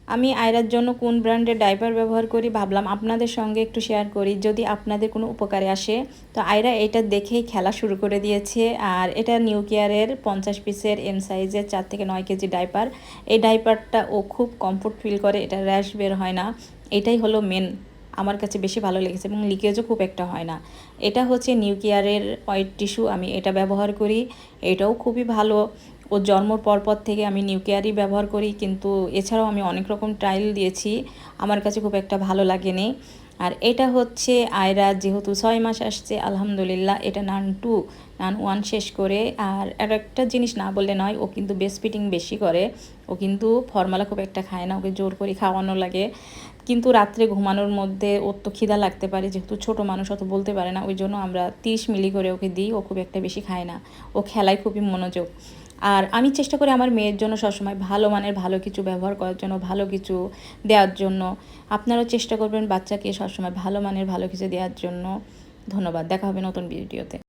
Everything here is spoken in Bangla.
আমি আয়রার জন্য কোন ব্র্যান্ডের ডাইপার ব্যবহার করি ভাবলাম আপনাদের সঙ্গে একটু শেয়ার করি, যদি আপনাদের কোনো উপকারে আসে। তো আয়রা এটা দেখেই খেলা শুরু করে দিয়েছে। আর এটা নিউ কেয়ারের 50 পিসের এম সাইজের 4 থেকে 9 কেজি ডাইপার। এই ডাইপারটা ও খুব কমফোর্ট ফিল করে, এটা র্যাশ বের হয় না, এটাই হলো মেন আমার কাছে বেশি ভালো লেগেছে, এবং লিকেজও খুব একটা হয় না। এটা হচ্ছে নিউ কেয়ারের হোয়াইট টিস্যু, আমি এটা ব্যবহার করি, এটাও খুবই ভালো। ও জন্মর পর থেকে আমি নিউ কেয়ারই ব্যবহার করি, কিন্তু এছাড়াও আমি অনেক রকম ট্রায়াল দিয়েছি, আমার কাছে খুব একটা ভালো লাগেনি। আর এটা হচ্ছে আয়রা যেহেতু 6 মাস আসছে আলহামদুলিল্লাহ, এটা নান 1 শেষ করে। আর একটা জিনিস না বললে নয়, ও কিন্তু বেস্ট ফিটিং বেশি করে, ও কিন্তু ফর্মালা খুব একটা খায় না, ওকে জোর করে খাওয়ানো লাগে। কিন্তু রাত্রে ঘুমানোর মধ্যে ওর তো খিদা লাগতে পারে, যেহেতু ছোট মানুষ অত বলতে পারে না, ওই জন্য আমরা 30 মিলি করে ওকে দিই, ও খুব একটা বেশি খায় না, ও খেলায় খুবই মনোযোগ। আর আমি চেষ্টা করি আমার মেয়ের জন্য সবসময় ভালো মানের ভালো কিছু ব্যবহার করার জন্য, ভালো কিছু দেওয়ার জন্য। আপনারাও চেষ্টা করবেন বাচ্চাকে সবসময় ভালো মানের ভালো কিছু দেওয়ার জন্য। ধন্যবাদ, দেখা হবে নতুন ভিডিওতে।